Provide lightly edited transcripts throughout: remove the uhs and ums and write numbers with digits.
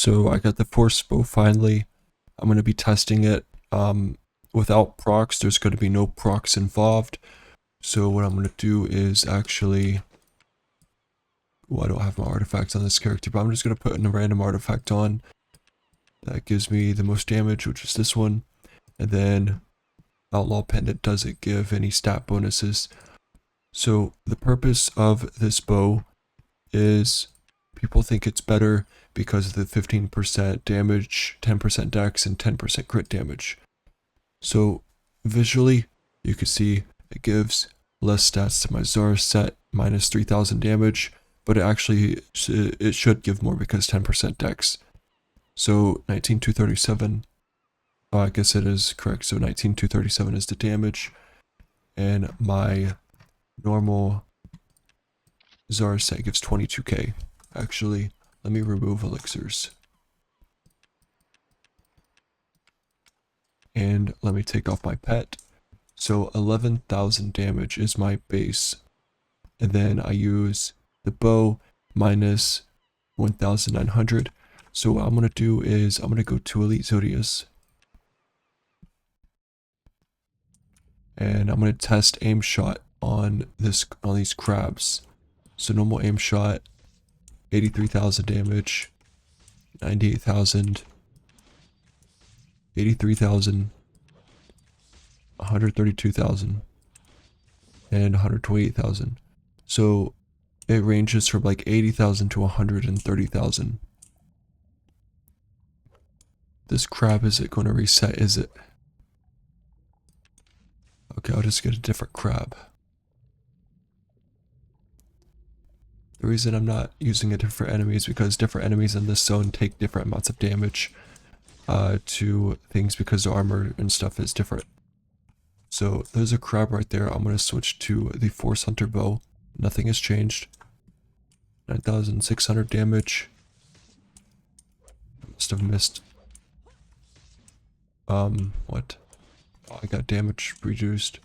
So I got the force bow finally. I'm going to be testing it without procs. There's going to be no procs involved. So what I'm going to do is actually... Well, I don't have my artifacts on this character, but I'm just going to put a random artifact on. That gives me the most damage, which is this one. And then Outlaw Pendant doesn't give any stat bonuses. So the purpose of this bow is people think it's better because of the 15% damage, 10% dex, and 10% crit damage. So visually, you can see it gives less stats to my zaarus set, minus 3000 damage, but it should give more because 10% dex. So 19237, I guess it is correct, so 19237 is the damage, and my normal zaarus set gives 22k. Actually, let me remove elixirs. And let me take off my pet. So 11,000 damage is my base. And then I use the bow minus 1,900. So what I'm going to do is I'm going to go to Elite Zodius. And I'm going to test aim shot on these crabs. So normal aim shot, 83,000 damage, 98,000, 83,000, 132,000, and 128,000. So it ranges from like 80,000 to 130,000. This crab, is it going to reset? Is it? Okay, I'll just get a different crab. The reason I'm not using a different enemy is because different enemies in this zone take different amounts of damage to things because the armor and stuff is different. So there's a crab right there. I'm going to switch to the Force Hunter bow. Nothing has changed. 9,600 damage. I must have missed. What? Oh, I got damage reduced.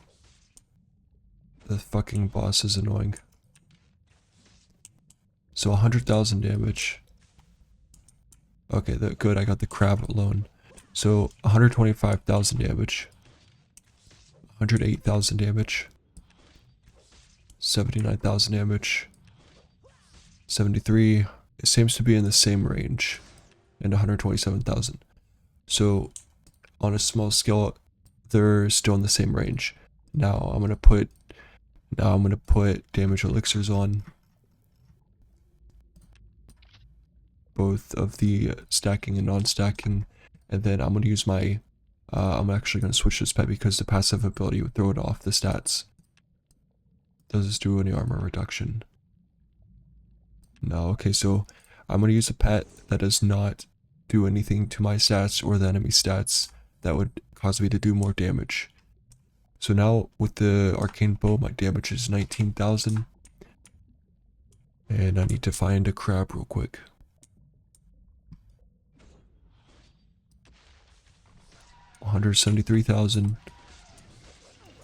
The fucking boss is annoying. So 100,000 damage. Okay, good. I got the crab alone. So 125,000 damage. 108,000 damage. 79,000 damage. 73. It seems to be in the same range. And 127,000. So on a small scale, they're still in the same range. Now I'm gonna put damage elixirs on. Both of the stacking and non-stacking, and then I'm going to use my, I'm actually going to switch this pet because the passive ability would throw it off the stats. Does this do any armor reduction? No. Okay, so I'm going to use a pet that does not do anything to my stats or the enemy stats that would cause me to do more damage. So now with the arcane bow, my damage is 19,000, and I need to find a crab real quick. 173,000,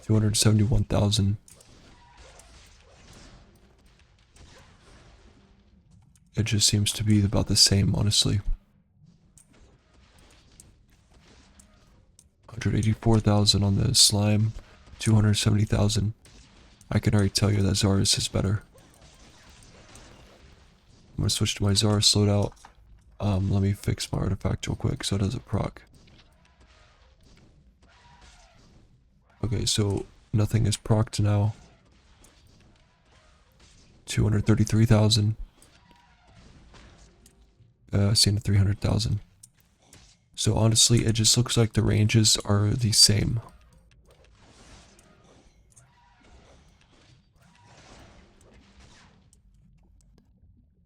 271,000. It just seems to be about the same, honestly. 184,000 on the slime, 270,000. I can already tell you that zaarus is better. I'm gonna switch to my zaarus loadout. Let me fix my artifact real quick so it doesn't proc. Okay, so nothing is procced now. 233,000. Seeing 300,000. So honestly, it just looks like the ranges are the same.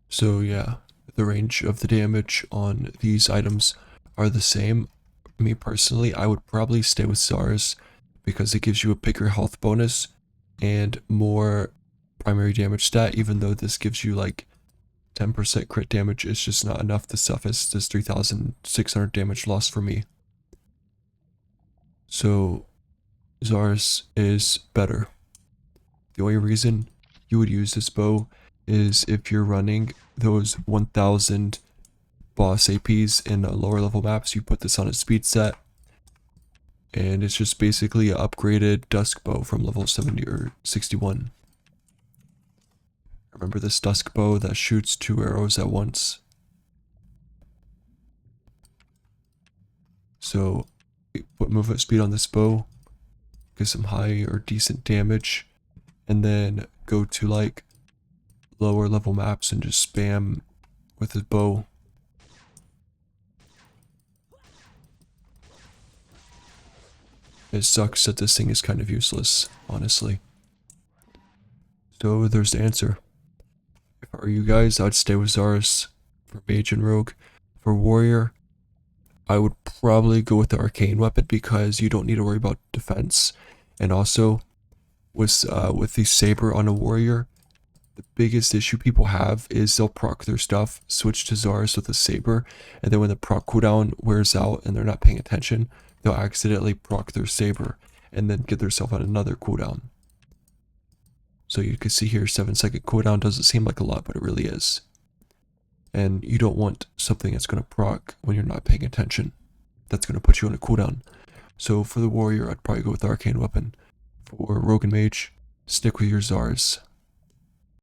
So yeah, the range of the damage on these items are the same. Me personally, I would probably stay with zaarus, because it gives you a bigger health bonus and more primary damage stat, even though this gives you like 10% crit damage. It's just not enough to suffice this 3,600 damage loss for me. So zaarus is better. The only reason you would use this bow is if you're running those 1,000 boss APs in lower level maps, you put this on a speed set. And it's just basically an upgraded dusk bow from level 70 or 61. Remember this dusk bow that shoots 2 arrows at once? So put movement speed on this bow, get some high or decent damage, and then go to like lower level maps and just spam with his bow. It sucks that this thing is kind of useless, honestly. So there's the answer. If I were you guys, I'd stay with Zaarus for mage and rogue. For warrior, I would probably go with the arcane weapon because you don't need to worry about defense. And also, with the saber on a warrior, the biggest issue people have is they'll proc their stuff, switch to Zaarus with a saber, and then when the proc cooldown wears out and they're not paying attention, they'll accidentally proc their saber and then get themselves on another cooldown. So you can see here 7-second cooldown doesn't seem like a lot, but it really is. And you don't want something that's going to proc when you're not paying attention. That's going to put you on a cooldown. So for the warrior, I'd probably go with the arcane weapon. For rogue and mage, stick with your Zaarus.